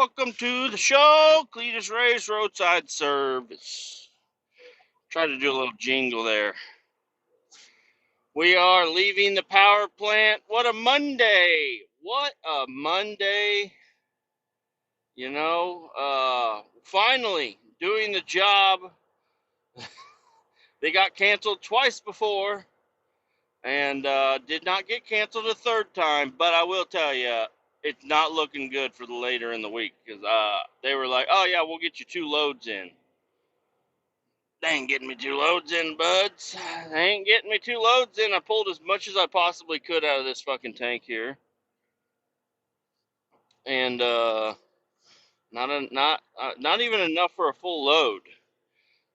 Welcome to the show, Kletus Ray's Roadside Service. Try to do a little jingle there. We are leaving the power plant. What a Monday! What a Monday! Finally doing the job. They got canceled twice before, and did not get canceled a third time. But I will tell you, it's not looking good for the later in the week because they were like, "Oh yeah, we'll get you 2 loads in." They ain't getting me 2 loads in, buds. They ain't getting me 2 loads in. I pulled as much as I possibly could out of this fucking tank here, and not even enough for a full load.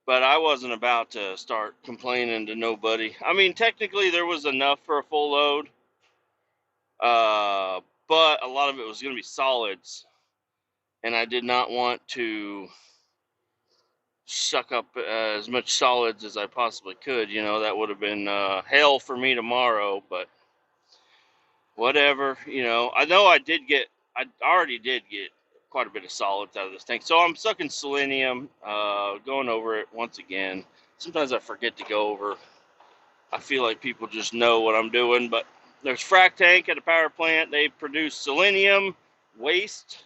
But I wasn't about to start complaining to nobody. I mean, technically there was enough for a full load, but a lot of it was going to be solids, and I did not want to suck up as much solids as I possibly could. That would have been hell for me tomorrow, but whatever. I know I already did get quite a bit of solids out of this tank. So I'm sucking selenium, going over it once again. Sometimes I forget to go over. I feel like people just know what I'm doing, but there's frac tank at a power plant. They produce selenium waste,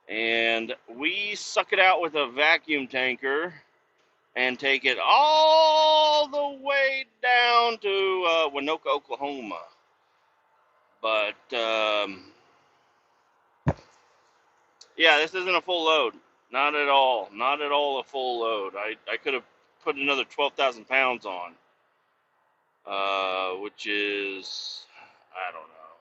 and we suck it out with a vacuum tanker and take it all the way down to Winoka, Oklahoma. But yeah, this isn't a full load. Not at all. Not at all a full load. I could have put another 12,000 pounds on, which is, I don't know.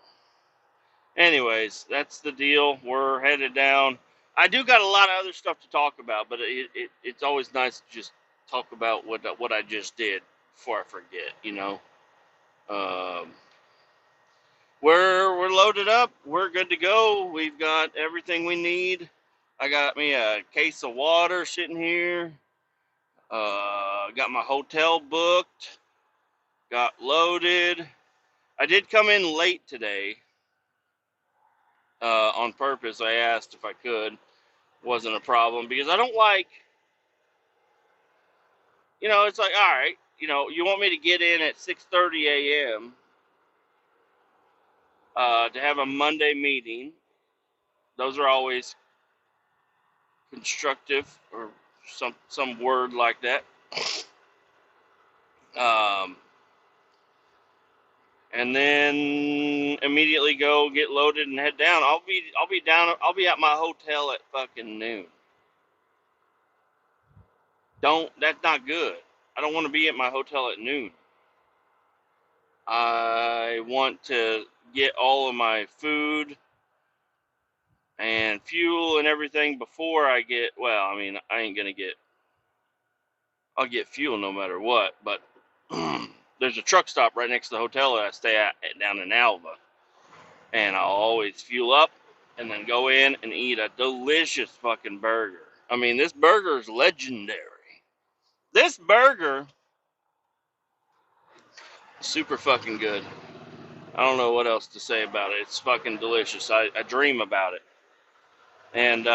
Anyways, that's the deal. We're headed down. I do got a lot of other stuff to talk about, but it's always nice to just talk about what I just did before I forget. Um, we're loaded up. We're good to go. We've got everything we need. I got me a case of water sitting here. Got my hotel booked. Got loaded. I did come in late today. On purpose. I asked if I could. Wasn't a problem because I don't like. It's like, all right. You want me to get in at 6:30 a.m. To have a Monday meeting. Those are always constructive, or some word like that. And then immediately go get loaded and head down. I'll be at my hotel at fucking noon. That's not good. I don't want to be at my hotel at noon. I want to get all of my food and fuel and everything before I get, well, I mean, I'll get fuel no matter what, but there's a truck stop right next to the hotel that I stay at down in Alva. And I'll always fuel up and then go in and eat a delicious fucking burger. I mean, this burger is legendary. This burger is super fucking good. I don't know what else to say about it. It's fucking delicious. I dream about it. And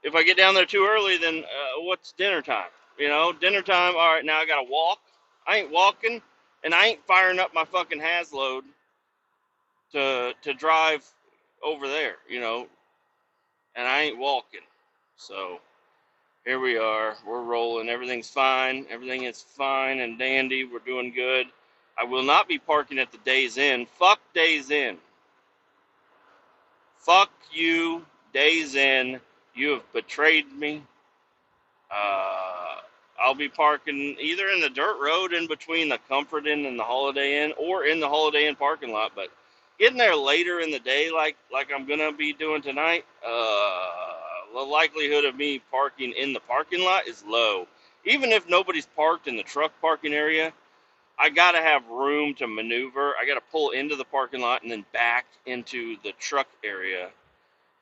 if I get down there too early, then what's dinner time? Dinner time, all right, now I gotta walk. I ain't walking, and I ain't firing up my fucking Hasload to drive over there, and I ain't walking. So here we are. We're rolling. Everything's fine. Everything is fine and dandy. We're doing good. I will not be parking at the Days Inn. Fuck Days Inn. Fuck you, Days Inn. You have betrayed me. I'll be parking either in the dirt road in between the Comfort Inn and the Holiday Inn, or in the Holiday Inn parking lot. But getting there later in the day, like I'm gonna be doing tonight, the likelihood of me parking in the parking lot is low. Even if nobody's parked in the truck parking area, I gotta have room to maneuver. I gotta pull into the parking lot and then back into the truck area.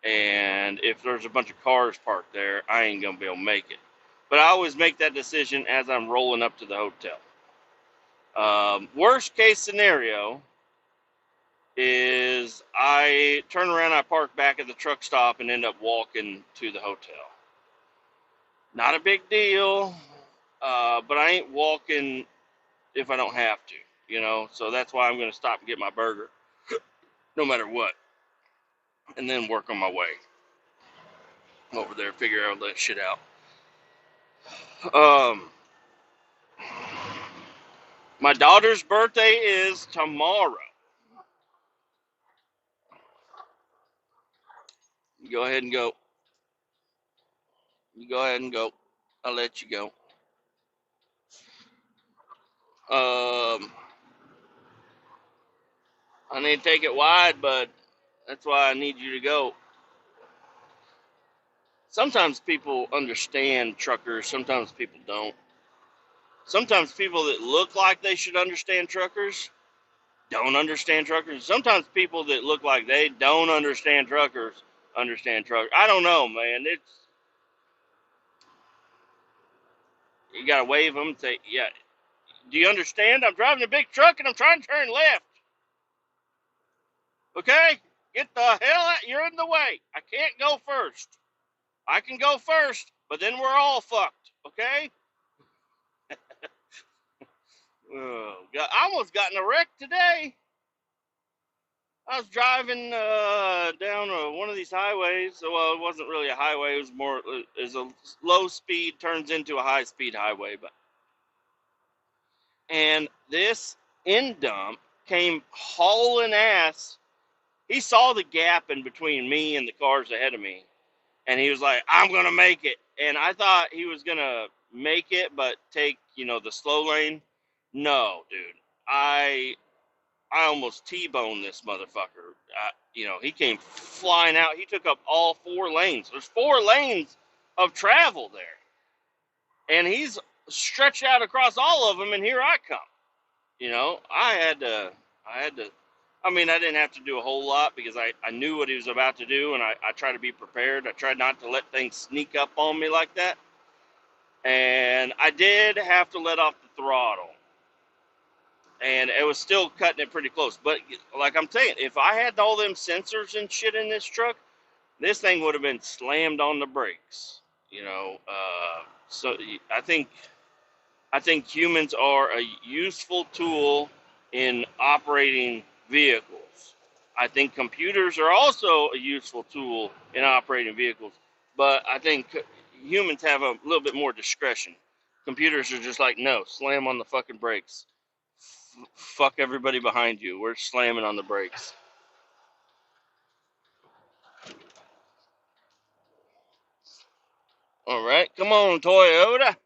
And if there's a bunch of cars parked there, I ain't gonna be able to make it. But I always make that decision as I'm rolling up to the hotel. Worst case scenario is I turn around, I park back at the truck stop, and end up walking to the hotel. Not a big deal, but I ain't walking if I don't have to, you know. So that's why I'm going to stop and get my burger, no matter what, and then work on my way over there, figure out that shit out. My daughter's birthday is tomorrow. You go ahead and go. You go ahead and go. I'll let you go. I need to take it wide, but that's why I need you to go. Sometimes people understand truckers, sometimes people don't. Sometimes people that look like they should understand truckers don't understand truckers. Sometimes people that look like they don't understand truckers understand truckers. I don't know, man. You gotta wave them and say, yeah, do you understand? I'm driving a big truck and I'm trying to turn left. Okay? Get the hell out. You're in the way. I can't go first. I can go first, but then we're all fucked. Okay? Oh, God. I almost got in a wreck today. I was driving down one of these highways. Well, it wasn't really a highway. It was more, as a low speed turns into a high speed highway. And this end dump came hauling ass. He saw the gap in between me and the cars ahead of me. And he was like, I'm going to make it. And I thought he was going to make it, but take, the slow lane. No, dude. I almost T-boned this motherfucker. He came flying out. He took up all 4 lanes. There's 4 lanes of travel there. And he's stretched out across all of them, and here I come. I had to, I didn't have to do a whole lot because I knew what he was about to do, and I try to be prepared. I tried not to let things sneak up on me like that. And I did have to let off the throttle. And it was still cutting it pretty close. But like I'm saying, if I had all them sensors and shit in this truck, this thing would have been slammed on the brakes. So I think humans are a useful tool in operating vehicles. I think computers are also a useful tool in operating vehicles, but I think humans have a little bit more discretion. Computers are just like, no, slam on the fucking brakes. Fuck everybody behind you. We're slamming on the brakes. All right, come on, Toyota.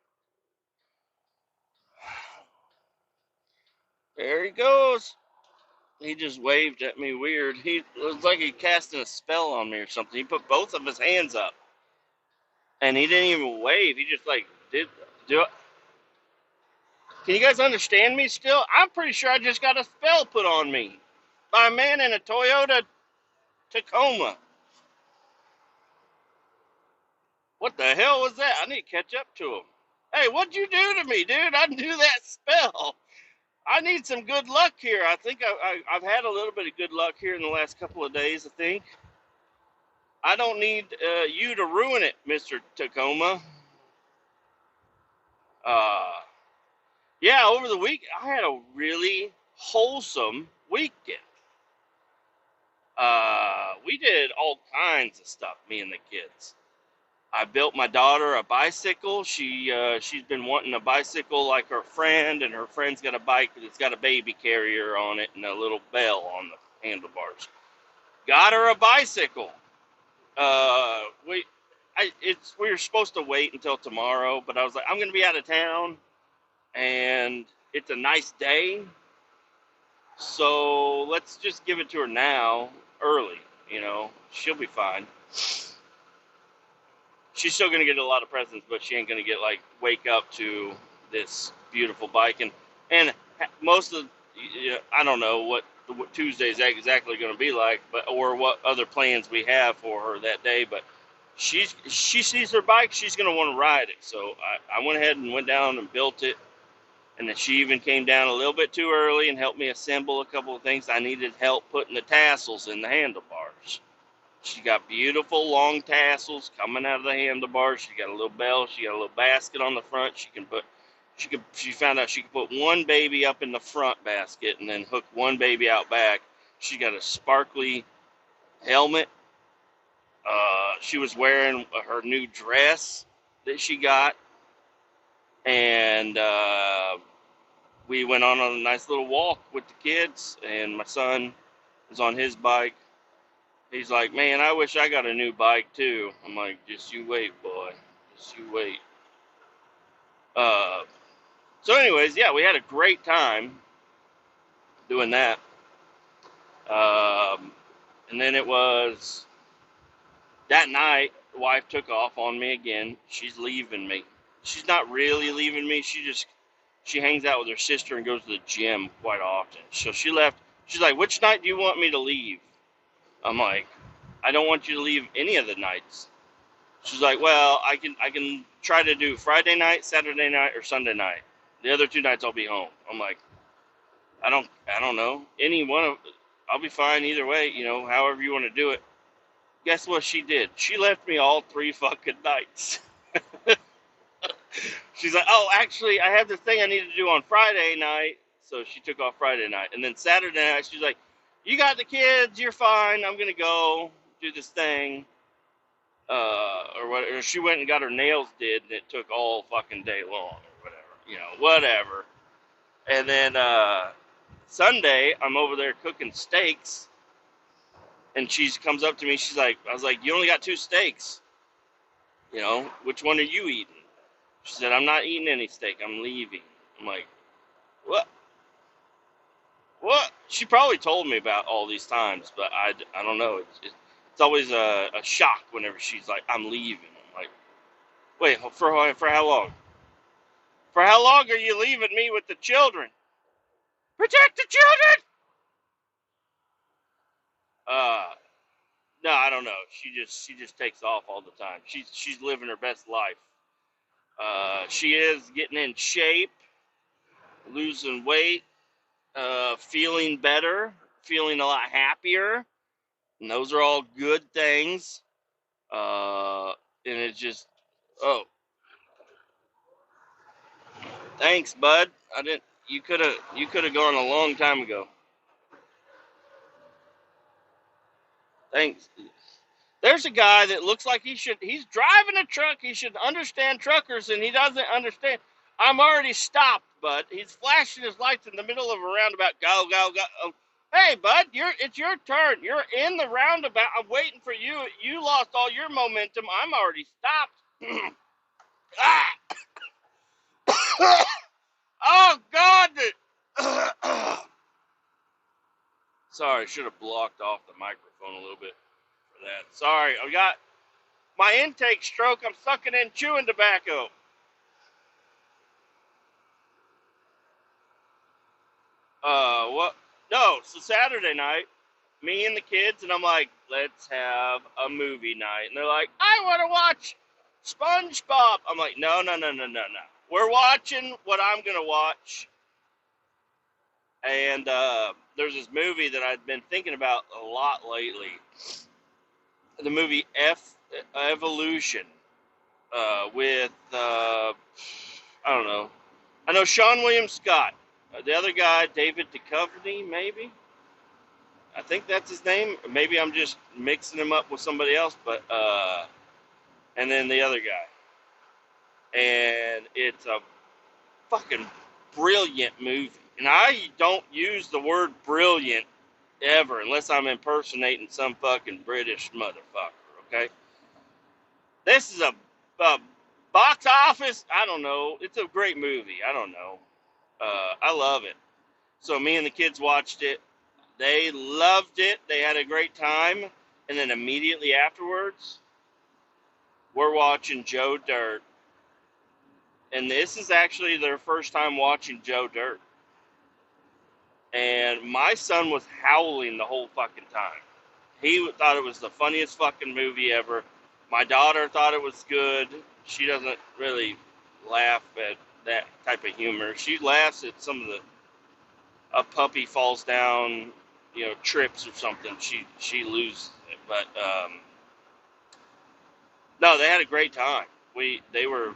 There he goes. He just waved at me weird. It was like he casting a spell on me or something. He put both of his hands up. And he didn't even wave. He just did do it. Can you guys understand me still? I'm pretty sure I just got a spell put on me by a man in a Toyota Tacoma. What the hell was that? I need to catch up to him. Hey, what'd you do to me, dude? I knew that spell. I need some good luck here. I think I've had a little bit of good luck here in the last couple of days, I think. I don't need you to ruin it, Mr. Tacoma. Yeah, over the week, I had a really wholesome weekend. We did all kinds of stuff, me and the kids. I built my daughter a bicycle. She's been wanting a bicycle like her friend, and her friend's got a bike that's got a baby carrier on it and a little bell on the handlebars. Got her a bicycle. We were supposed to wait until tomorrow, but I was like, I'm gonna be out of town, and it's a nice day, so let's just give it to her now, early. She'll be fine. She's still gonna get a lot of presents, but she ain't gonna get wake up to this beautiful bike, and most of I don't know what Tuesday's exactly gonna be like, or what other plans we have for her that day, but she sees her bike, she's gonna want to ride it. So I went ahead and went down and built it. And then she even came down a little bit too early and helped me assemble a couple of things. I needed help putting the tassels in the handlebars. She got beautiful long tassels coming out of the handlebars. She got a little bell. She got a little basket on the front. She found out she could put one baby up in the front basket and then hook one baby out back. She got a sparkly helmet. She was wearing her new dress that she got, and we went on a nice little walk with the kids, and my son was on his bike. He's like, man, I wish I got a new bike too. I'm like, just you wait, boy. Just you wait. So anyways, yeah, we had a great time doing that. And then it was that night, the wife took off on me again. She's leaving me. She's not really leaving me. She hangs out with her sister and goes to the gym quite often. So she left. She's like, which night do you want me to leave? I'm like, I don't want you to leave any of the nights. She's like, well, I can try to do Friday night, Saturday night, or Sunday night. The other 2 nights I'll be home. I'm like, I don't know. Any one of, I'll be fine either way, however you want to do it. Guess what she did? She left me all 3 fucking nights. She's like, oh, actually, I have this thing I need to do on Friday night. So she took off Friday night. And then Saturday night, she's like, you got the kids, you're fine. I'm going to go do this thing. Or whatever. She went and got her nails did, and it took all fucking day long, or whatever. And then Sunday, I'm over there cooking steaks, and she comes up to me. I was like, you only got 2 steaks. Which one are you eating? She said, I'm not eating any steak. I'm leaving. I'm like, what? What? She probably told me about all these times, but I don't know. It's always a shock whenever she's like, I'm leaving. I'm like, wait, for how long? For how long are you leaving me with the children? Protect the children! No, I don't know. She just takes off all the time. She's living her best life. She is getting in shape, losing weight, feeling better, feeling a lot happier. And those are all good things. And it's just, oh, thanks, bud. You could have gone a long time ago. Thanks. There's a guy that looks like he's driving a truck. He should understand truckers, and he doesn't understand. I'm already stopped, bud. He's flashing his lights in the middle of a roundabout. Go, go, go. Oh, hey, bud, it's your turn. You're in the roundabout. I'm waiting for you. You lost all your momentum. I'm already stopped. Oh, God. Sorry, I should have blocked off the microphone a little bit for that. Sorry, I got my intake stroke. I'm sucking in chewing tobacco. What? No, so Saturday night, me and the kids, and I'm like, let's have a movie night. And they're like, I want to watch SpongeBob. I'm like, no. We're watching what I'm going to watch. And there's this movie that I've been thinking about a lot lately. The movie Evolution with, I don't know. I know Sean William Scott. The other guy, David Duchovny, maybe? I think that's his name. Maybe I'm just mixing him up with somebody else, but, and then the other guy. And it's a fucking brilliant movie. And I don't use the word brilliant ever unless I'm impersonating some fucking British motherfucker, okay? This is a box office, I don't know. It's a great movie. I don't know. I love it. So me and the kids watched it. They loved it. They had a great time. And then immediately afterwards, we're watching Joe Dirt. And this is actually their first time watching Joe Dirt. And my son was howling the whole fucking time. He thought it was the funniest fucking movie ever. My daughter thought it was good. She doesn't really laugh at that type of humor. She laughs at some of a puppy falls down, trips or something. She loses it. But no, they had a great time. They were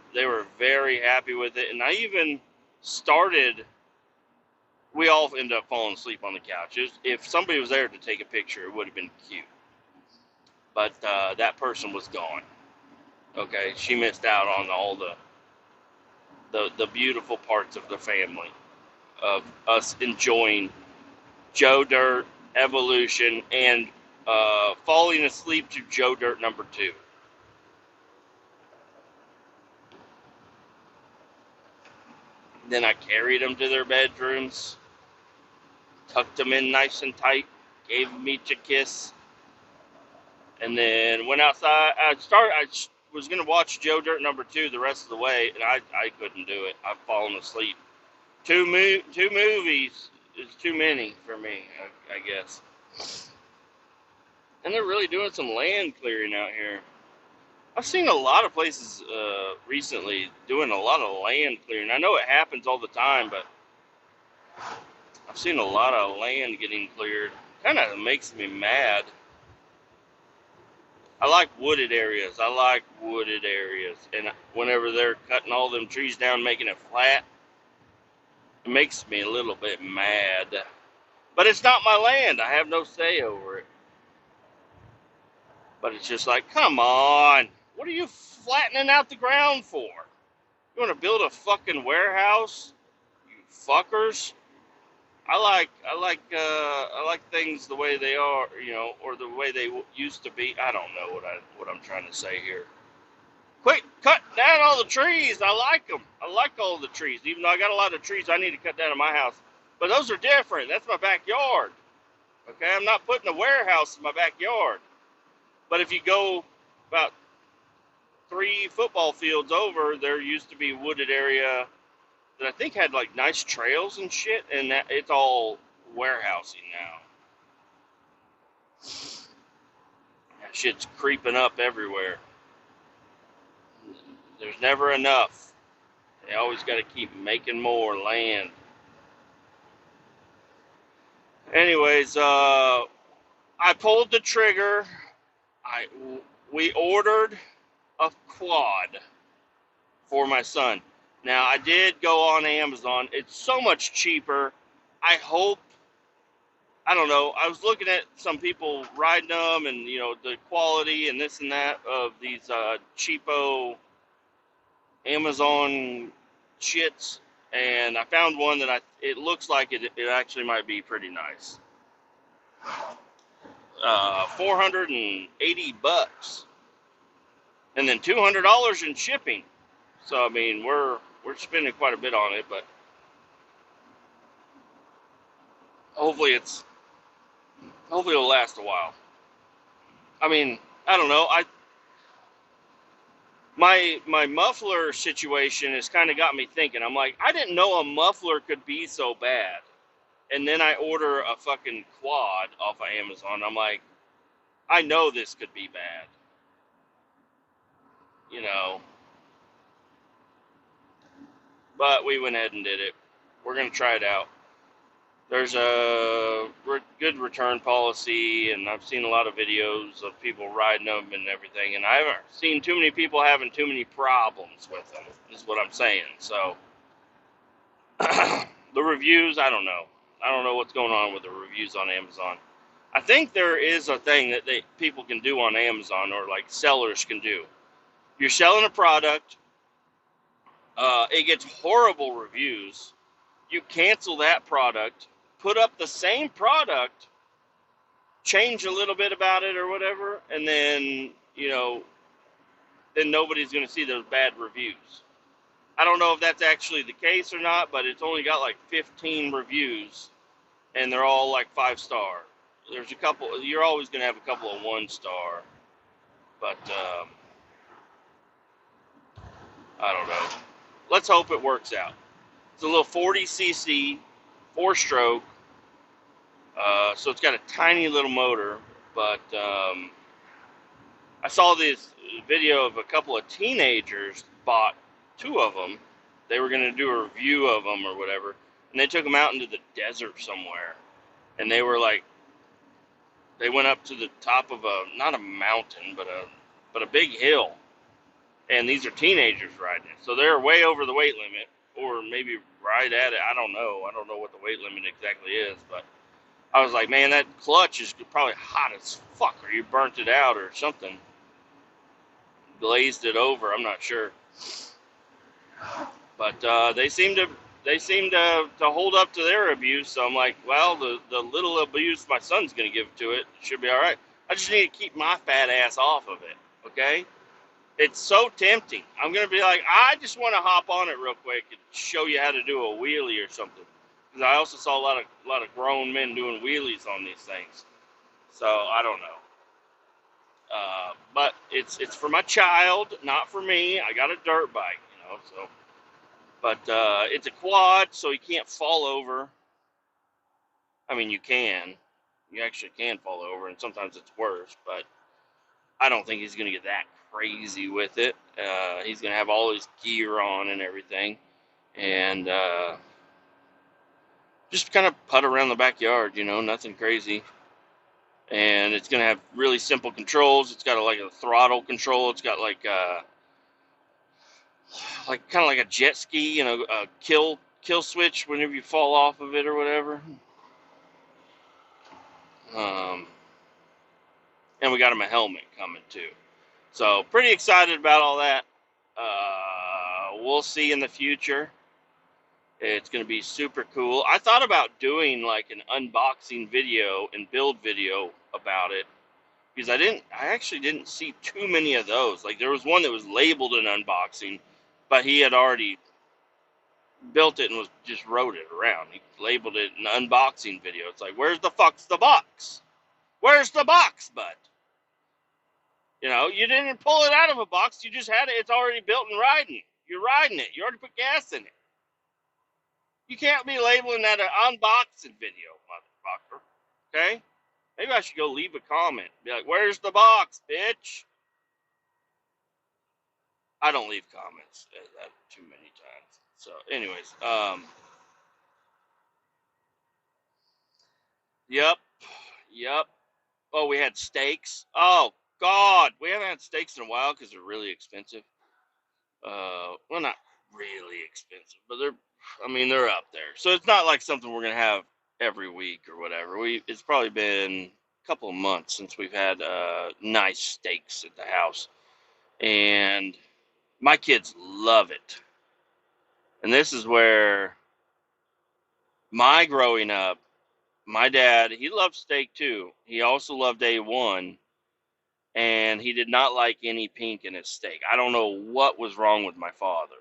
very happy with it, and I even started. We all ended up falling asleep on the couch. If somebody was there to take a picture, it would have been cute. But that person was gone. Okay, she missed out on all the beautiful parts of the family, of us enjoying Joe Dirt, Evolution, and falling asleep to Joe Dirt #2. Then I carried them to their bedrooms, tucked them in nice and tight, gave them each a kiss, and then went outside. I was going to watch Joe Dirt #2 the rest of the way, and I couldn't do it. I've fallen asleep. Two movies is too many for me, I guess. And they're really doing some land clearing out here. I've seen a lot of places recently doing a lot of land clearing. I know it happens all the time, but I've seen a lot of land getting cleared. Kind of makes me mad. I like wooded areas. And whenever they're cutting all them trees down, making it flat, it makes me a little bit mad. But it's not my land. I have no say over it. But it's just like, come on. What are you flattening out the ground for? You want to build a fucking warehouse? You fuckers. I like things the way they are, or the way they used to be. I don't know what I'm trying to say here. Quick, cut down all the trees. I like them. I like all the trees, even though I got a lot of trees I need to cut down in my house. But those are different. That's my backyard. Okay, I'm not putting a warehouse in my backyard. But if you go about 3 football fields over, there used to be a wooded area that I think had like nice trails and shit, and it's all warehousing now. That shit's creeping up everywhere. There's never enough. They always got to keep making more land. Anyways, I pulled the trigger. We ordered a quad for my son. Now, I did go on Amazon. It's so much cheaper. I don't know. I was looking at some people riding them and, the quality and this and that of these cheapo Amazon shits. And I found one that it looks like it actually might be pretty nice. $480. And then $200 in shipping. So, I mean, we're spending quite a bit on it, but hopefully it'll last a while. I mean, I don't know. My muffler situation has kind of got me thinking. I'm like, I didn't know a muffler could be so bad. And then I order a fucking quad off of Amazon. I'm like, I know this could be bad. But we went ahead and did it. We're going to try it out. There's a good return policy, and I've seen a lot of videos of people riding them and everything, and I haven't seen too many people having too many problems with them, is what I'm saying. So, the reviews, I don't know. I don't know what's going on with the reviews on Amazon. I think there is a thing that people can do on Amazon, or like sellers can do. You're selling a product, it gets horrible reviews. You cancel that product, put up the same product, change a little bit about it or whatever, and then, then nobody's going to see those bad reviews. I don't know if that's actually the case or not, but it's only got like 15 reviews, and they're all like 5-star. There's a couple, you're always going to have a couple of 1-star, but I don't know. Let's hope it works out. It's a little 40cc, 4-stroke, so it's got a tiny little motor, but I saw this video of a couple of teenagers bought 2 of them, they were going to do a review of them or whatever, and they took them out into the desert somewhere, and they were like, they went up to the top of not a mountain, but a big hill, and these are teenagers riding it, so they're way over the weight limit, or maybe right at it. I don't know what the weight limit exactly is, but I was like, man, that clutch is probably hot as fuck, or you burnt it out or something, glazed it over. I'm not sure. But they seem to hold up to their abuse. So I'm like, well, the little abuse my son's gonna give to it should be all right. I just need to keep my fat ass off of it. Okay? It's so tempting. I'm gonna be like, I just want to hop on it real quick and show you how to do a wheelie or something. Because I also saw a lot of grown men doing wheelies on these things. So I don't know. But it's for my child, not for me. I got a dirt bike, so. But it's a quad, so you can't fall over. I mean, you can. You actually can fall over, and sometimes it's worse. But I don't think he's going to get that crazy with it. He's going to have all his gear on and everything. And just kind of putt around the backyard, nothing crazy. And it's going to have really simple controls. It's got like a throttle control. It's got like kind of like a jet ski, a kill switch whenever you fall off of it or whatever. And we got him a helmet coming too. So pretty excited about all that. We'll see in the future. It's going to be super cool. I thought about doing like an unboxing video and build video about it, because I actually didn't see too many of those. Like there was one that was labeled an unboxing, but he had already built it and just wrote it around. He labeled it an unboxing video. It's like, where's the fuck's the box? Where's the box, bud? You didn't pull it out of a box. You just had it. It's already built and riding. You're riding it. You already put gas in it. You can't be labeling that an unboxing video, motherfucker. Okay? Maybe I should go leave a comment. Be like, where's the box, bitch? I don't leave comments that too many times. So, anyways, yep. Oh, we had steaks. Oh, God. We haven't had steaks in a while because they're really expensive. Well, not really expensive, but they're up there. So it's not like something we're going to have every week or whatever. It's probably been a couple of months since we've had nice steaks at the house. And my kids love it. And this is where my growing up, my dad, he loved steak too. He also loved A1, and he did not like any pink in his steak. I don't know what was wrong with my father.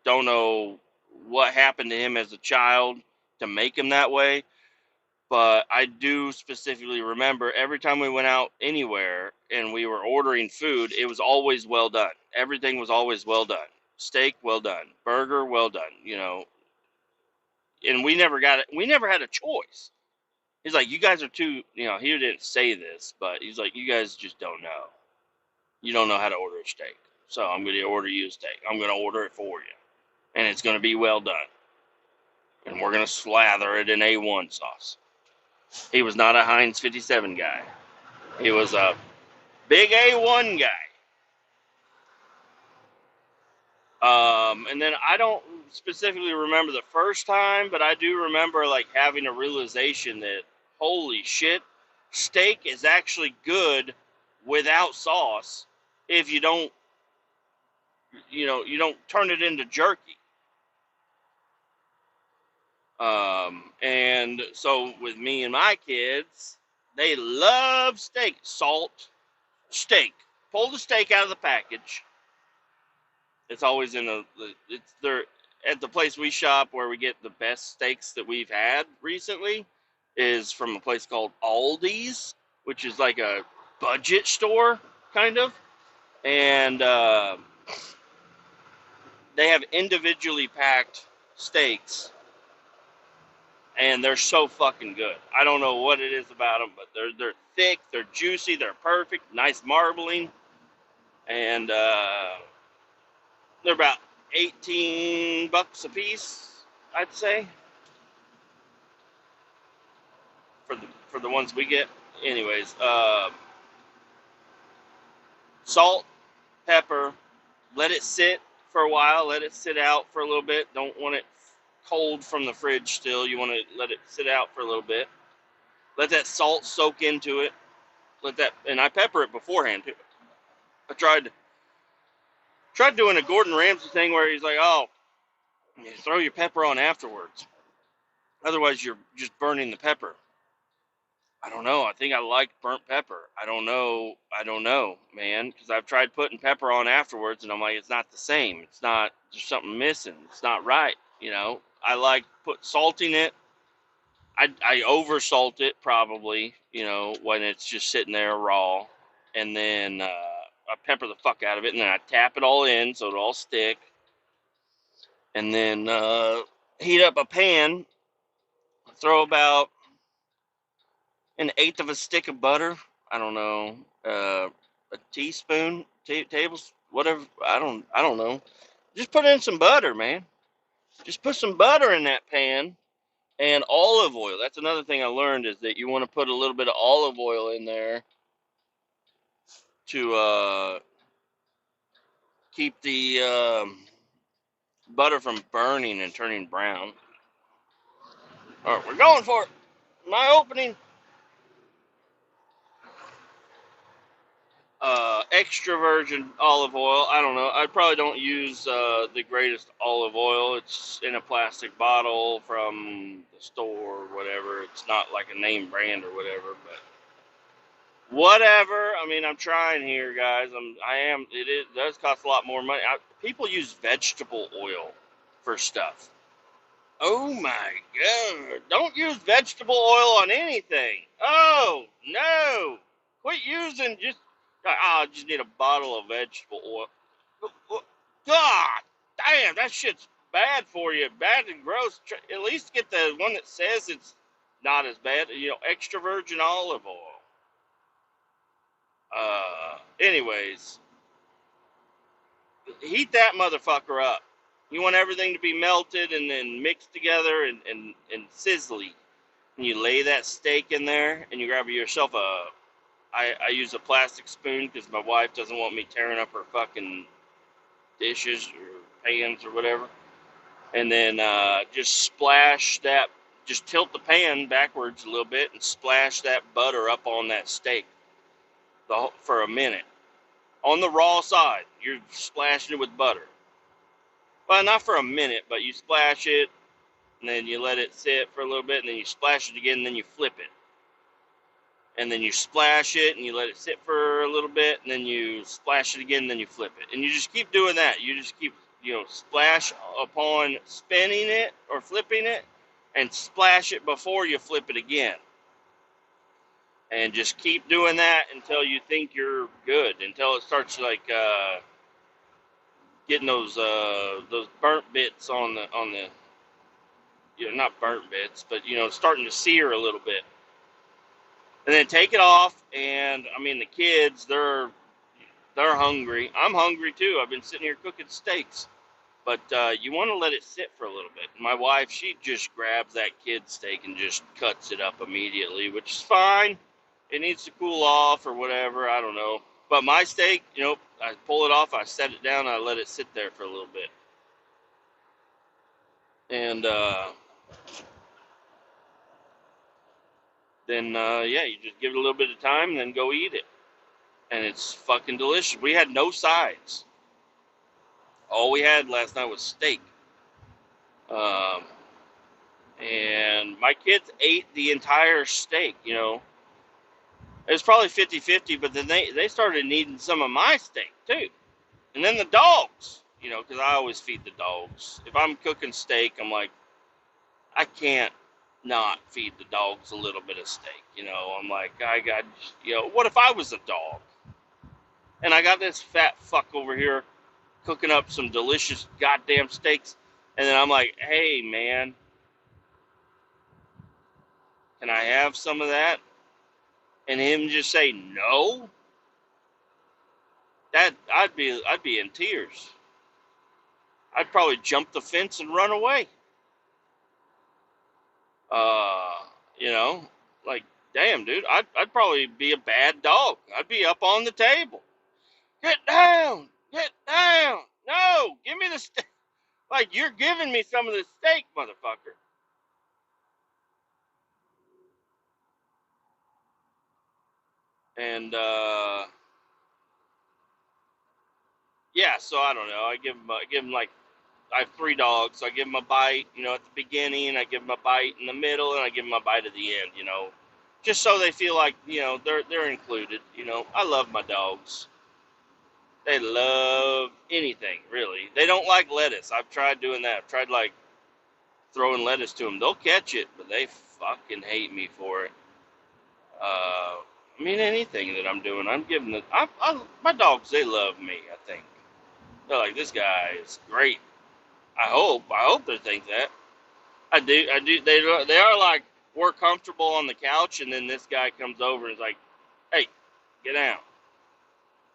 Don't know what happened to him as a child to make him that way, but I do specifically remember every time we went out anywhere and we were ordering food, it was always well done. Everything was always well done. Steak, well done. Burger, well done. And we never got it. We never had a choice. He's like, you guys are too, he didn't say this, but he's like, you guys just don't know. You don't know how to order a steak. So I'm going to order you a steak. I'm going to order it for you. And it's going to be well done. And we're going to slather it in A1 sauce. He was not a Heinz 57 guy. He was a big A1 guy. And then I don't specifically remember the first time, but I do remember like having a realization that, holy shit, steak is actually good without sauce if you don't turn it into jerky. And so with me and my kids, they love steak. Salt steak. Pull the steak out of the package. It's always they're at the place we shop where we get the best steaks that we've had recently is from a place called Aldi's, which is like a budget store kind of. And they have individually packed steaks, and they're so fucking good. I don't know what it is about them, but they're thick, they're juicy, they're perfect, nice marbling, and they're about $18 a piece, I'd say, for the ones we get. Anyways, salt, pepper, let it sit for a while, let it sit out for a little bit. Don't want it cold from the fridge still. You want to let it sit out for a little bit. Let that salt soak into it. And I pepper it beforehand too. I tried doing a Gordon Ramsay thing where he's like, oh, you throw your pepper on afterwards. Otherwise, you're just burning the pepper. I don't know. I think I like burnt pepper. I don't know. Man. Because I've tried putting pepper on afterwards, and I'm like, it's not the same. It's not. There's something missing. It's not right. I like salting it. I over salt it probably. When it's just sitting there raw, and then I pepper the fuck out of it, and then I tap it all in so it'll all stick, and then heat up a pan. Throw about an eighth of a stick of butter. I don't know, a teaspoon, tables, whatever. I don't know. Just put in some butter, man. Just put some butter in that pan and olive oil. That's another thing I learned is that you want to put a little bit of olive oil in there to keep the butter from burning and turning brown. All right, we're going for it. My opening. Extra virgin olive oil. I don't know. I probably don't use the greatest olive oil. It's in a plastic bottle from the store or whatever. It's not like a name brand or whatever, but whatever. I mean, I'm trying here, guys. It does cost a lot more money. People use vegetable oil for stuff. Oh my God. Don't use vegetable oil on anything. Oh, no. Quit using I just need a bottle of vegetable oil. God damn, that shit's bad for you. Bad and gross. At least get the one that says it's not as bad. Extra virgin olive oil. Anyways, heat that motherfucker up. You want everything to be melted and then mixed together and sizzly. And you lay that steak in there and you grab yourself I use a plastic spoon because my wife doesn't want me tearing up her fucking dishes or pans or whatever. And then just tilt the pan backwards a little bit and splash that butter up on that steak for a minute. On the raw side, you're splashing it with butter. Well, not for a minute, but you splash it, and then you let it sit for a little bit, and then you splash it again, and then you flip it. And then you splash it, and you let it sit for a little bit, and then you splash it again, and then you flip it. And you just keep doing that. You just keep, splash upon spinning it or flipping it, and splash it before you flip it again. And just keep doing that until you think you're good, until it starts getting those burnt bits on the not burnt bits, but starting to sear a little bit. And then take it off, and I mean the kids, they're hungry. I'm hungry too. I've been sitting here cooking steaks, but you want to let it sit for a little bit. My wife, she just grabs that kid steak and just cuts it up immediately, which is fine. It needs to cool off or whatever. I don't know. But my steak, I pull it off, I set it down, I let it sit there for a little bit. And then, you just give it a little bit of time and then go eat it. And it's fucking delicious. We had no sides. All we had last night was steak. And my kids ate the entire steak, It was probably 50-50, but then they started needing some of my steak, too. And then the dogs, because I always feed the dogs. If I'm cooking steak, I'm like, I can't not feed the dogs a little bit of steak, I'm like, what if I was a dog? And I got this fat fuck over here cooking up some delicious goddamn steaks, and then I'm like, hey, man, can I have some of that? And him just say no? That I'd be in tears. I'd probably jump the fence and run away. Uh, you know, like, damn, dude, I'd probably be a bad dog. I'd be up on the table. Get down! Get down! No! Give me the steak! Like, you're giving me some of the steak, motherfucker. And, yeah, so I don't know. I give him like, I have 3 dogs, so I give them a bite, at the beginning, I give them a bite in the middle, and I give them a bite at the end, just so they feel like, they're included, I love my dogs. They love anything, really. They don't like lettuce. I've tried doing that. I've tried, like, throwing lettuce to them. They'll catch it, but they fucking hate me for it. I mean, anything that I'm doing, I'm giving them, my dogs, they love me, I think. They're like, this guy is great. I hope they think that. I do. They are like, we're comfortable on the couch, and then this guy comes over and is like, hey, get down.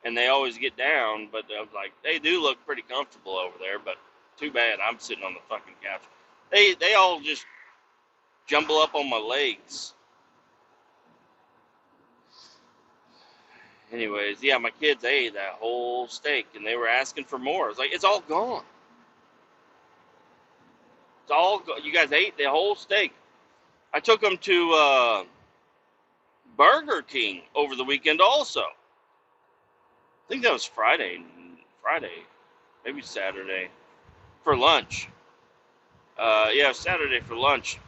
And they always get down, but I was like, they do look pretty comfortable over there, but too bad I'm sitting on the fucking couch. They all just jumble up on my legs. Anyways, yeah, my kids ate that whole steak, and they were asking for more. I was like, it's all gone. It's all gone. You guys ate the whole steak. I took them to Burger King over the weekend also. I think that was Friday, maybe Saturday, for lunch. Yeah, Saturday for lunch.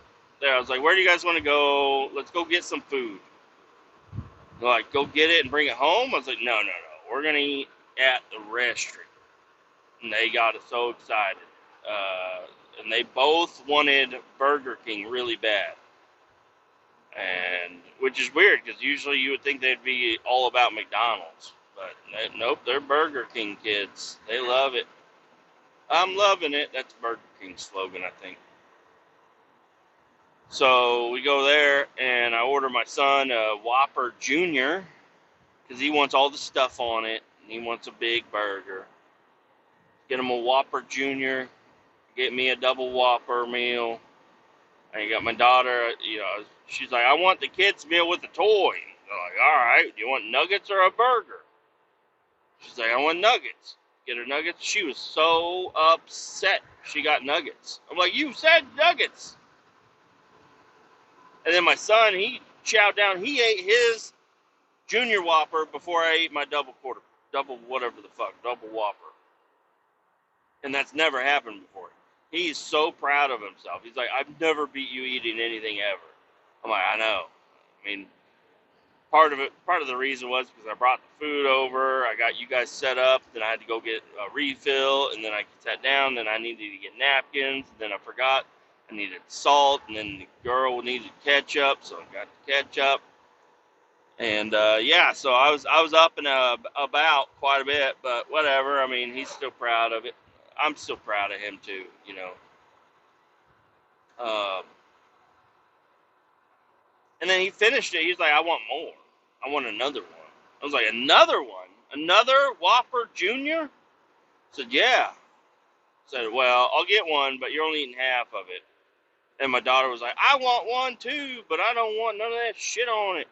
There, I was like, where do you guys want to go? Let's go get some food. They're like, go get it and bring it home? I was like, no. We're going to eat at the restaurant. And they got so excited. And they both wanted Burger King really bad. And, which is weird, because usually you would think they'd be all about McDonald's. But, nope, they're Burger King kids. They love it. I'm loving it. That's Burger King's slogan, I think. So we go there, and I order my son a Whopper Jr., because he wants all the stuff on it, and he wants a big burger. Get him a Whopper Jr., get me a double Whopper meal. I got my daughter, she's like, I want the kids' meal with a toy. I'm like, all right, do you want nuggets or a burger? She's like, I want nuggets. Get her nuggets. She was so upset she got nuggets. I'm like, you said nuggets. And then my son, he chowed down. He ate his Junior Whopper before I ate my double Whopper. And that's never happened before. He's so proud of himself. He's like, I've never beat you eating anything ever. I'm like, I know. I mean, part of the reason was because I brought the food over. I got you guys set up. Then I had to go get a refill. And then I sat down. Then I needed to get napkins. Then I forgot I needed salt. And then the girl needed ketchup. So I got the ketchup. And, yeah, so I was up and about quite a bit. But whatever. I mean, he's still proud of it. I'm still proud of him, too, And then he finished it. He's like, I want more. I want another one. I was like, another one? Another Whopper Jr.? I said, yeah. I said, well, I'll get one, but you're only eating half of it. And my daughter was like, I want one, too, but I don't want none of that shit on it.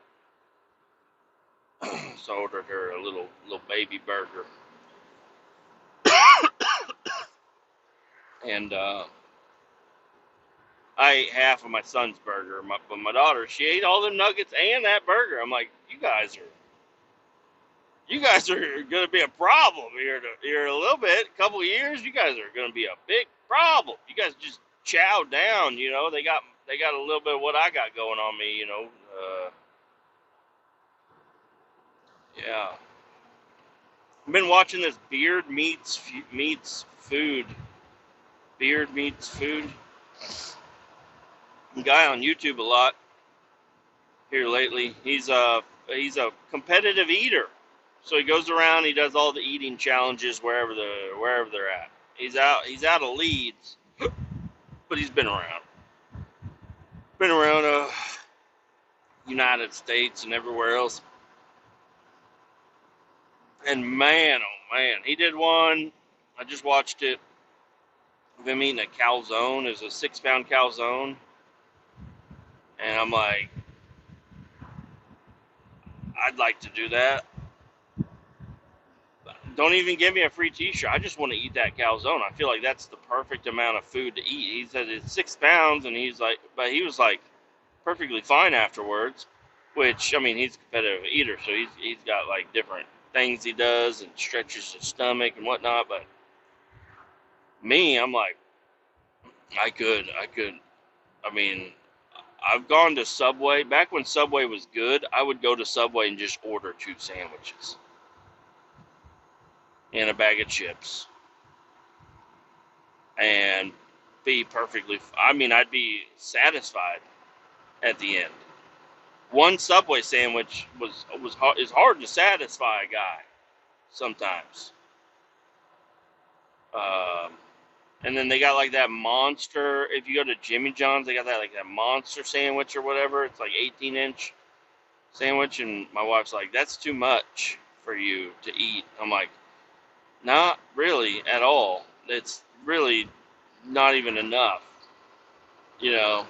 So I ordered her a little baby burger. And I ate half of my son's burger, but my daughter, she ate all the nuggets and that burger. I'm like, you guys are going to be a problem here a little bit. A couple of years, you guys are going to be a big problem. You guys just chow down, They got a little bit of what I got going on me, Yeah. I've been watching this Beard Meets Food. Beard Meets Food. Guy on YouTube a lot here lately. He's a competitive eater, so he goes around. He does all the eating challenges wherever they're at. He's out of Leeds, but he's been around United States and everywhere else. And man, oh man, he did one. I just watched it. them eating a calzone. It was a 6-pound calzone. And I'm like, I'd like to do that. Don't even give me a free t-shirt. I just want to eat that calzone. I feel like that's the perfect amount of food to eat. He said it's 6 pounds, and but he was like perfectly fine afterwards, which, I mean, he's a competitive eater, so he's got like different things he does and stretches his stomach and whatnot. But me, I'm like, I could, I mean, I've gone to Subway. Back when Subway was good, I would go to Subway and just order 2 sandwiches and a bag of chips and be perfectly, I mean, I'd be satisfied at the end. One Subway sandwich is hard to satisfy a guy sometimes. Um, and then they got like that monster. If you go to Jimmy John's, they got that monster sandwich or whatever. It's like 18-inch sandwich, and my wife's like, "That's too much for you to eat." I'm like, "Not really at all. It's really not even enough." You know,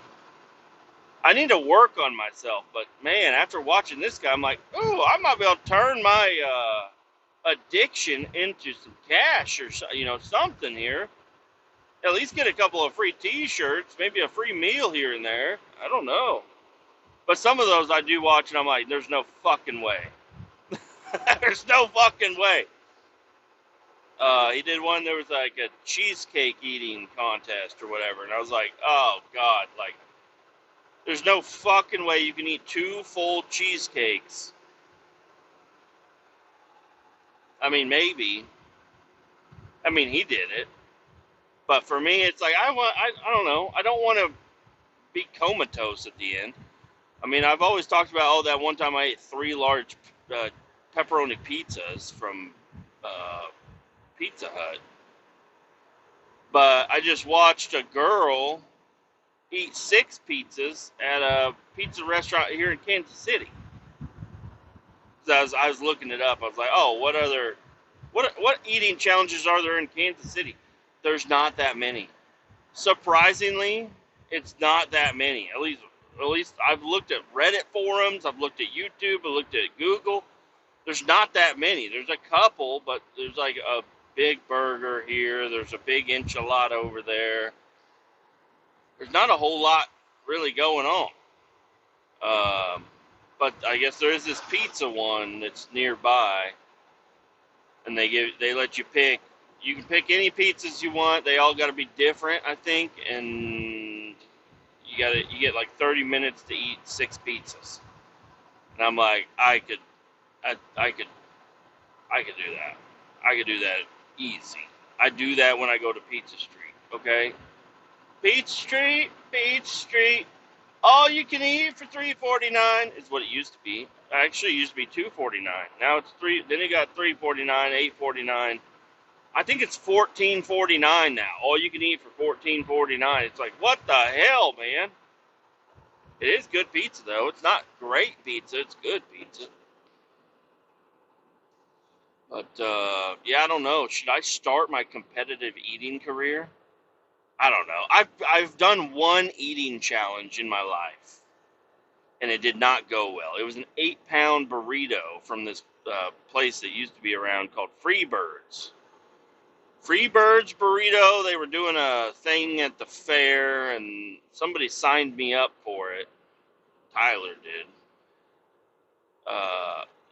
I need to work on myself, but man, after watching this guy, I'm like, "Ooh, I might be able to turn my addiction into some cash or something here. At least get a couple of free T-shirts, maybe a free meal here and there. I don't know." But some of those I do watch, and I'm like, "There's no fucking way. There's no fucking way." He did one. There was like a cheesecake eating contest or whatever, and I was like, "Oh God, like, there's no fucking way you can eat 2 full cheesecakes." I mean, maybe. I mean, he did it, but for me, it's like I don't know. I don't want to be comatose at the end. I mean, I've always talked about, oh, that one time I ate 3 large pepperoni pizzas from uh, Pizza Hut, but I just watched a girl eat 6 pizzas at a pizza restaurant here in Kansas City. So I was looking it up. I was like, oh, what eating challenges are there in Kansas City? There's not that many. Surprisingly, it's not that many. At least I've looked at Reddit forums, I've looked at YouTube, I've looked at Google. There's not that many. There's a couple, but there's like a big burger here. There's a big enchilada over there. There's not a whole lot really going on. Um, but I guess there is this pizza one that's nearby, and they let you pick. You can pick any pizzas you want. They all got to be different, I think, and you get like 30 minutes to eat 6 pizzas. And I'm like, I could do that. I could do that easy. I do that when I go to Pizza Street. Okay, Peach Street. All you can eat for $3.49 is what it used to be. Actually, it used to be $2.49. Now it's 3. Then it got $3.49, $8.49. I think it's $14.49 now. All you can eat for $14.49. It's like, what the hell, man? It is good pizza though. It's not great pizza. It's good pizza. But yeah, I don't know. Should I start my competitive eating career? I don't know. I've done one eating challenge in my life, and it did not go well. It was an 8-pound burrito from this place that used to be around called Freebirds. Freebirds burrito. They were doing a thing at the fair, and somebody signed me up for it. Tyler did.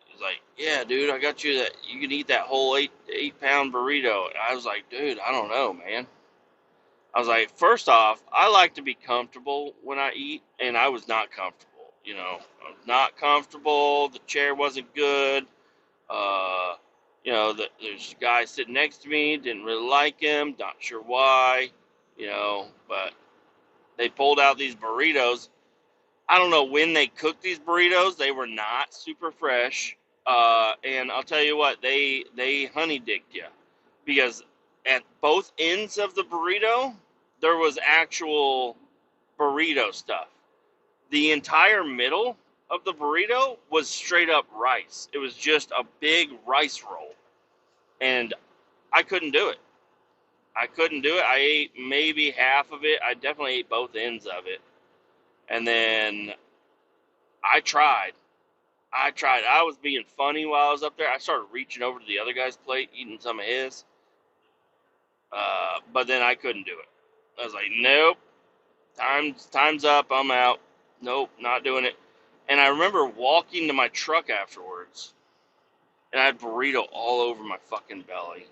He's like, "Yeah, dude, I got you that. You can eat that whole 8-pound burrito." And I was like, "Dude, I don't know, man." I was like, first off, I like to be comfortable when I eat, and I was not comfortable. I was not comfortable. The chair wasn't good. Uh, there's a guy sitting next to me, didn't really like him, not sure why, but they pulled out these burritos. I don't know when they cooked these burritos. They were not super fresh. And I'll tell you what, they honey dicked you, because at both ends of the burrito, there was actual burrito stuff. The entire middle of the burrito was straight up rice. It was just a big rice roll. And I couldn't do it. I couldn't do it. I ate maybe half of it. I definitely ate both ends of it. And then I tried. I tried. I was being funny while I was up there. I started reaching over to the other guy's plate, eating some of his. But then I couldn't do it. I was like, nope, time's up. I'm out. Nope, not doing it. And I remember walking to my truck afterwards, and I had burrito all over my fucking belly.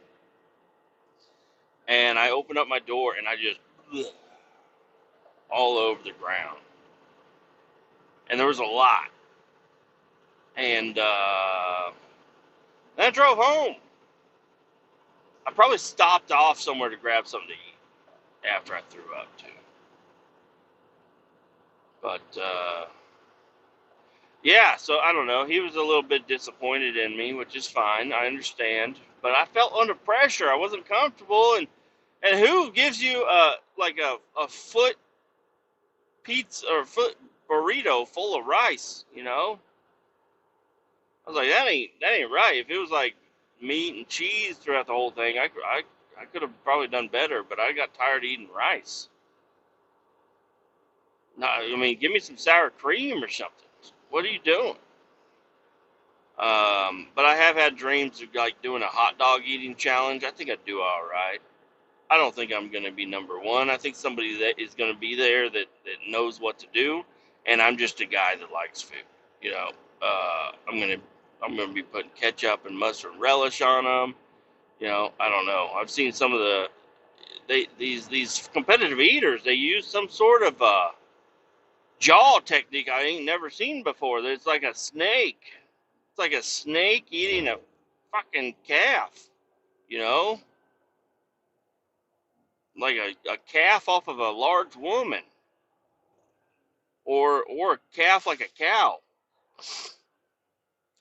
And I opened up my door, and I just all over the ground. And there was a lot. And then I drove home. I probably stopped off somewhere to grab something to eat after I threw up, too. But, yeah, so I don't know. He was a little bit disappointed in me, which is fine. I understand. But I felt under pressure. I wasn't comfortable. And who gives you, like a foot pizza or foot burrito full of rice, you know? I was like, that ain't right. If it was like meat and cheese throughout the whole thing, I could have probably done better, but I got tired of eating rice. No, I mean, give me some sour cream or something. What are you doing? But I have had dreams of like doing a hot dog eating challenge. I think I'd do all right. I don't think I'm going to be number one. I think somebody that is going to be there that knows what to do, and I'm just a guy that likes food. You know, I'm gonna be putting ketchup and mustard and relish on them. You know, I don't know. I've seen some of these competitive eaters. They use some sort of jaw technique I ain't never seen before. It's like a snake. It's like a snake eating a fucking calf. You know, like a calf off of a large woman, or a calf like a cow,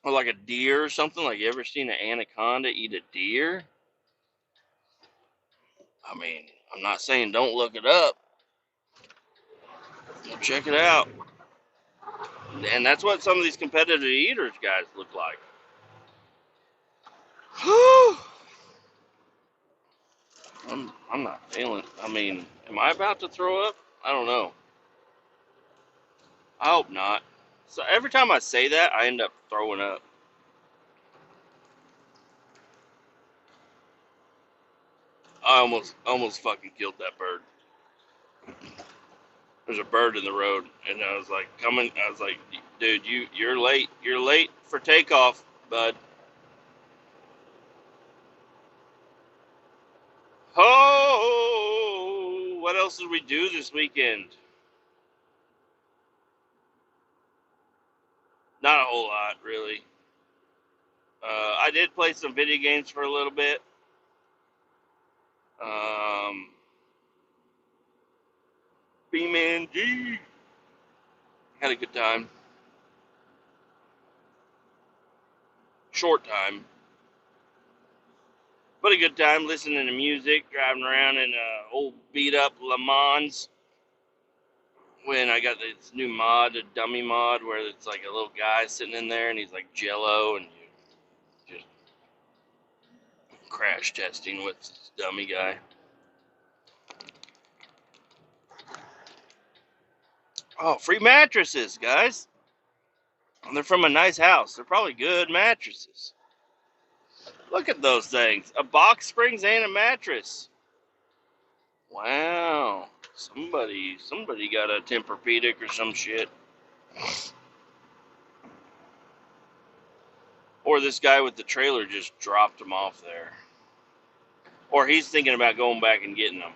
or like a deer or something. Like, you ever seen an anaconda eat a deer? I mean, I'm not saying don't look it up. Check it out. And that's what some of these competitive eaters guys look like. I'm not feeling. I mean, am I about to throw up? I don't know. I hope not. So every time I say that, I end up throwing up. I almost fucking killed that bird. There's a bird in the road, and I was like, coming. I was like, dude, you're late. You're late for takeoff, bud. Oh, what else did we do this weekend? Not a whole lot, really. I did play some video games for a little bit. Um, B-Man G. Had a good time. Short time. But a good time listening to music, driving around in old beat up Le Mans. When I got this new mod, a dummy mod, where it's like a little guy sitting in there and he's like jello, and you just crash testing with this dummy guy. Oh, free mattresses, guys. And they're from a nice house. They're probably good mattresses. Look at those things. A box springs and a mattress. Wow. Somebody got a Tempur-Pedic or some shit. Or this guy with the trailer just dropped them off there. Or he's thinking about going back and getting them.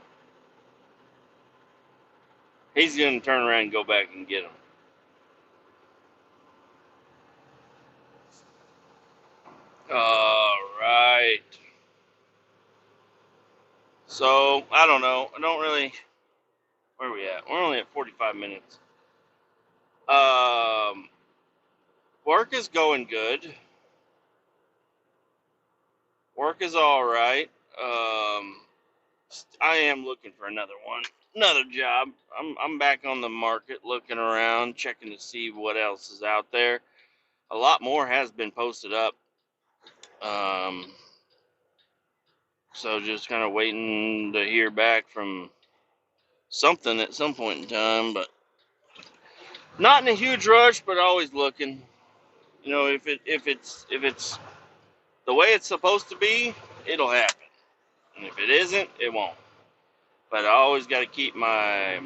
He's going to turn around and go back and get them. All right. So, I don't know. I don't really... Where are we at? We're only at 45 minutes. Work is going good. Work is all right. I am looking for another job. I'm back on the market, looking around, checking to see what else is out there. A lot more has been posted up. So just kind of waiting to hear back from something at some point in time, but not in a huge rush, but always looking. You know, if it's the way it's supposed to be, it'll happen. And if it isn't, it won't. But I always got to keep my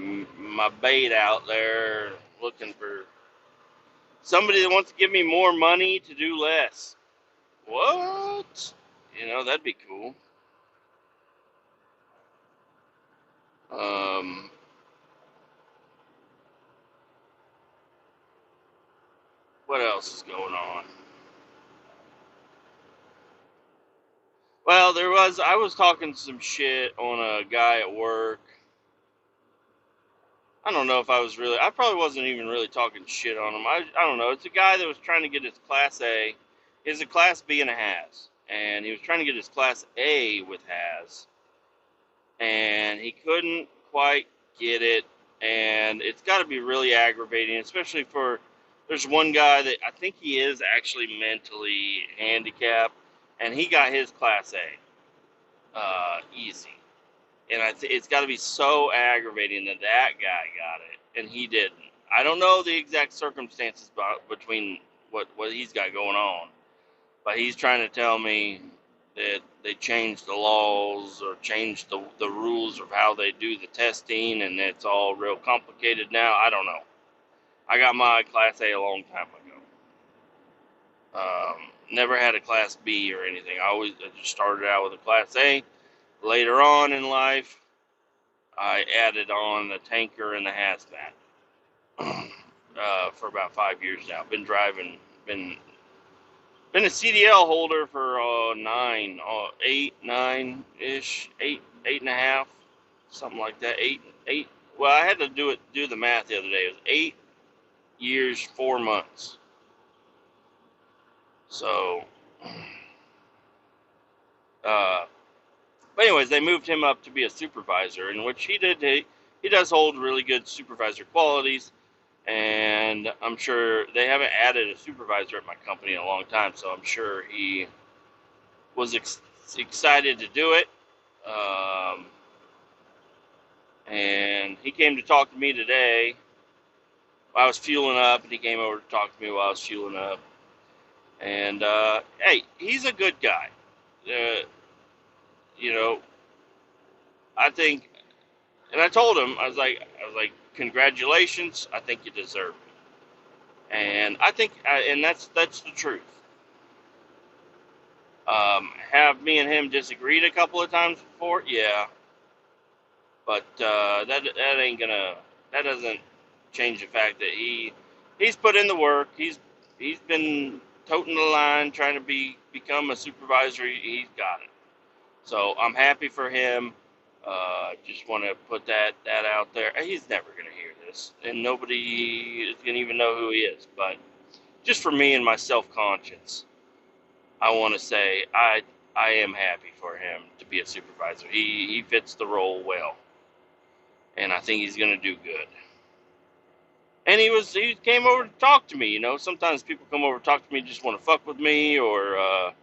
bait out there, looking for somebody that wants to give me more money to do less. What? You know, that'd be cool. Um, what else is going on? Well, I was talking some shit on a guy at work. I don't know if I probably wasn't even really talking shit on him. I don't know. It's a guy that was trying to get his Class A. He's a Class B and a Has. And he was trying to get his Class A with Has. And he couldn't quite get it. And it's got to be really aggravating, especially there's one guy that I think he is actually mentally handicapped. And he got his Class A easy. And it's got to be so aggravating that guy got it and he didn't. I don't know the exact circumstances between what he's got going on, but he's trying to tell me that they changed the laws or changed the rules of how they do the testing, and it's all real complicated now. I don't know. I got my Class A long time ago. Never had a Class B or anything. I just started out with a Class A. Later on in life, I added on the tanker and the hazmat for about 5 years now. Been driving, been a CDL holder for 9-ish, 8.5, something like that. Eight. Well, I had to do the math the other day. It was 8 years, 4 months. So, but anyways, they moved him up to be a supervisor, in which he did. He does hold really good supervisor qualities, and I'm sure they haven't added a supervisor at my company in a long time, so I'm sure he was excited to do it. And he came to talk to me today. I was fueling up, and he came over to talk to me while I was fueling up. And hey, he's a good guy. You know, I think. And I told him, I was like, congratulations. I think you deserve it. And I think, and that's the truth. Have me and him disagreed a couple of times before? Yeah. But that doesn't change the fact that he's put in the work. He's been toting the line, trying to become a supervisor. He's got it. So I'm happy for him. Just want to put that out there. He's never going to hear this, and nobody is going to even know who he is. But just for me and my self-conscience, I want to say I am happy for him to be a supervisor. He fits the role well, and I think he's going to do good. And he came over to talk to me. You know, sometimes people come over to talk to me, just want to fuck with me or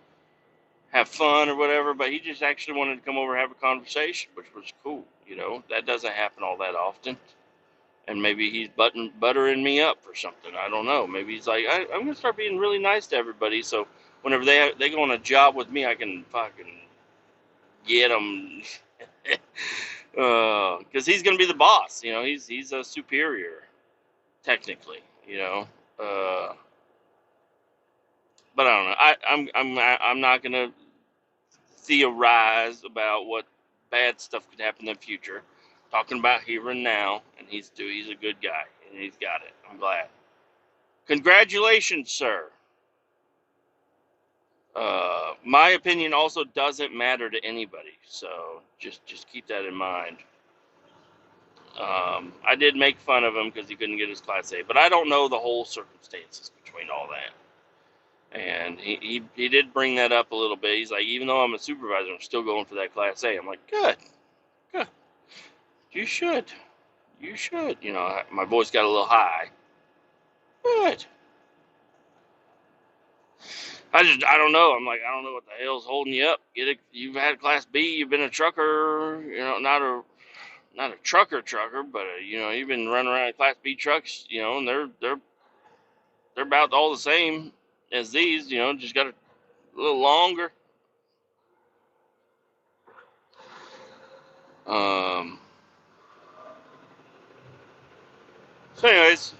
have fun or whatever, but he just actually wanted to come over and have a conversation, which was cool. You know, that doesn't happen all that often. And maybe he's buttering me up or something. I don't know. Maybe he's like, I'm going to start being really nice to everybody, so whenever they go on a job with me, I can fucking get them. Because he's going to be the boss. You know, he's a superior, technically, you know. But I don't know. I'm not going to theorize about what bad stuff could happen in the future. Talking about here and now, and he's a good guy, and he's got it. I'm glad. Congratulations, sir. My opinion also doesn't matter to anybody, so just keep that in mind. I did make fun of him because he couldn't get his Class A, but I don't know the whole circumstances between all that. And he did bring that up a little bit. He's like, even though I'm a supervisor, I'm still going for that Class A. I'm like, good. You should. You know, my voice got a little high. Good. I don't know. I'm like, I don't know what the hell's holding you up. You've had a Class B. You've been a trucker. Not a trucker, but you've been running around in Class B trucks. And they're about all the same as these. Just got a little longer. Um. So, anyways,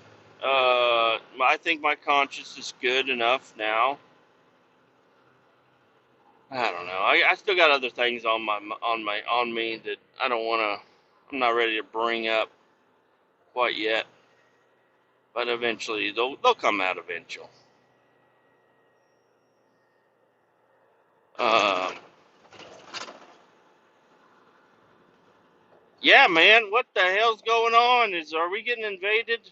I think my conscience is good enough now. I don't know. I still got other things on me that I don't want to. I'm not ready to bring up quite yet, but eventually they'll come out eventually. Um, yeah, man. What the hell's going on? Are we getting invaded?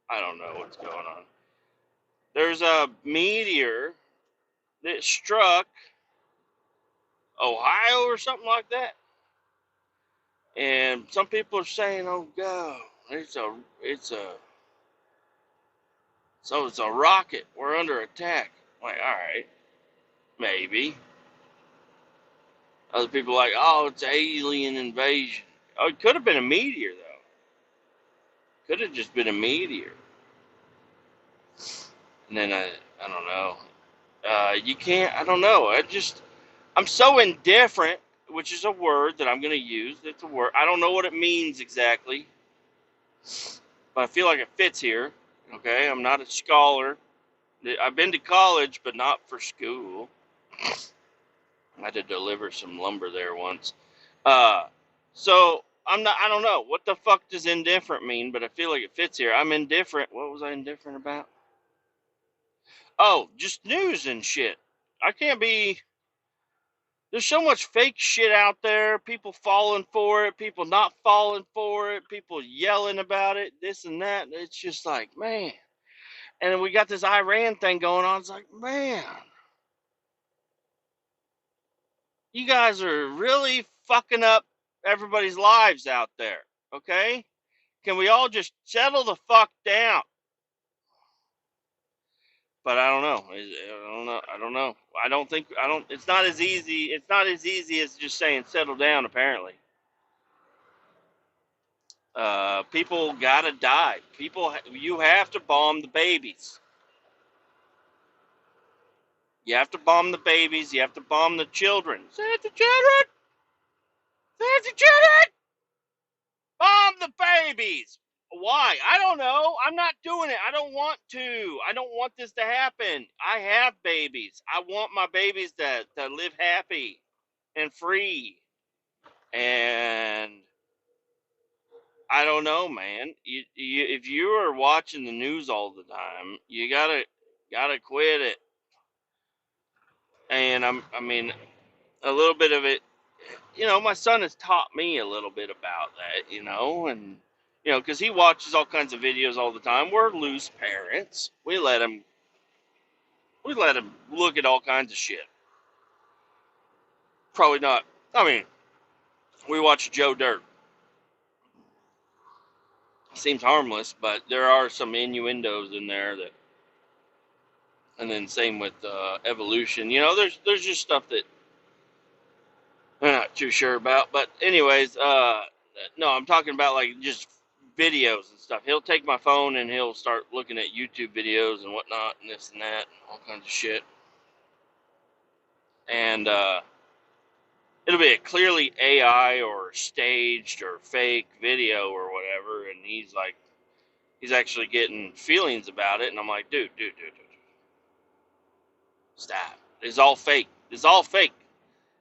I don't know what's going on. There's a meteor that struck Ohio or something like that, and some people are saying, "Oh God, it's a rocket. We're under attack." I'm like, all right, maybe. Other people are like, "Oh, it's alien invasion." Oh, it could have been a meteor though. Could have just been a meteor. And then I don't know. You can't. I don't know. I'm so indifferent, which is a word that I'm going to use. It's a word. I don't know what it means exactly, but I feel like it fits here. Okay, I'm not a scholar. I've been to college, but not for school. I had to deliver some lumber there once. Uh, so I'm not. I don't know what the fuck does indifferent mean, but I feel like it fits here. I'm indifferent. What was I indifferent about? Oh, just news and shit. I can't be. There's so much fake shit out there. People falling for it. People not falling for it. People yelling about it. This and that. It's just like, man. And then we got this Iran thing going on. It's like, man, you guys are really fucking up everybody's lives out there. Okay? Can we all just settle the fuck down? But I don't know. I don't know. I don't know. I don't think. I don't. It's not as easy. It's not as easy as just saying settle down. Apparently, people gotta die. You have to bomb the babies. You have to bomb the babies. You have to bomb the children. Save the children. Save the children. Bomb the babies. Why? I don't know. I'm not doing it. I don't want to. I don't want this to happen. I have babies. I want my babies to live happy and free. And I don't know, man. If you are watching the news all the time, you gotta quit it. And I mean, a little bit of it. My son has taught me a little bit about that. And because he watches all kinds of videos all the time. We're loose parents. We let him look at all kinds of shit. Probably not. I mean, we watch Joe Dirt. Seems harmless, but there are some innuendos in there that. And then same with evolution. There's just stuff that I'm not too sure about. But anyways, no, I'm talking about like just videos and stuff. He'll take my phone and he'll start looking at YouTube videos and whatnot and this and that and all kinds of shit. And it'll be a clearly AI or staged or fake video or whatever. And he's actually getting feelings about it. And I'm like, dude, stop. It's all fake. It's all fake.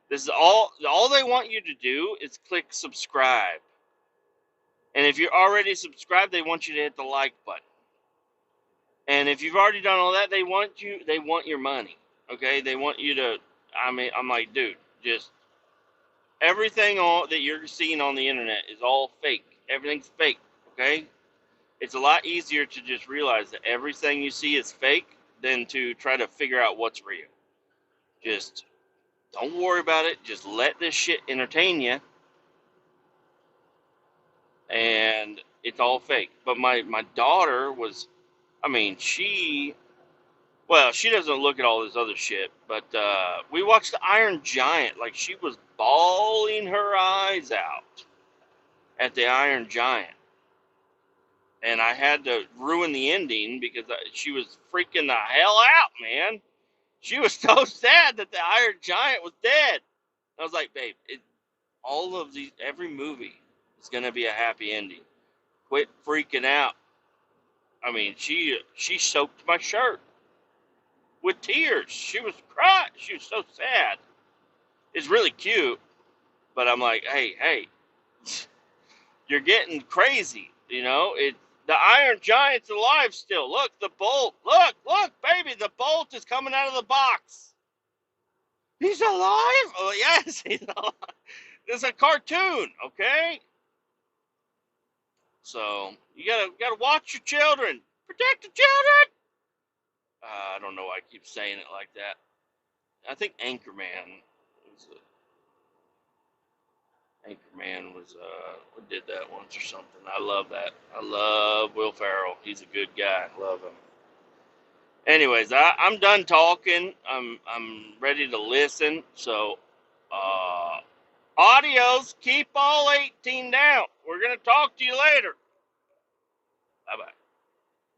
This is all they want you to do is click subscribe. And if you're already subscribed, they want you to hit the like button. And if you've already done all that, they want your money. Okay? They want you to I'm like, dude, just everything that you're seeing on the internet is all fake. Everything's fake, okay? It's a lot easier to just realize that everything you see is fake than to try to figure out what's real. Just don't worry about it. Just let this shit entertain you. And it's all fake. But my daughter was, she Well, she doesn't look at all this other shit, but we watched the Iron Giant. Like, she was bawling her eyes out at the Iron Giant. And I had to ruin the ending because she was freaking the hell out, man. She was so sad that the Iron Giant was dead. I was like, babe, all of these, every movie is going to be a happy ending. Quit freaking out. I mean, she soaked my shirt with tears. She was crying. She was so sad. It's really cute, but I'm like, hey, you're getting crazy. You know, the Iron Giant's alive still. Look, the bolt. Look, baby, the bolt is coming out of the box. He's alive? Oh, yes, he's alive. It's a cartoon, okay? So you gotta watch your children. Protect the children. I don't know why I keep saying it like that. I think Anchorman did that once or something. I love that. I love Will Ferrell. He's a good guy. Love him. Anyways, I'm done talking. I'm ready to listen. So, adios. Keep all 18 down. We're gonna talk to you later. Bye bye.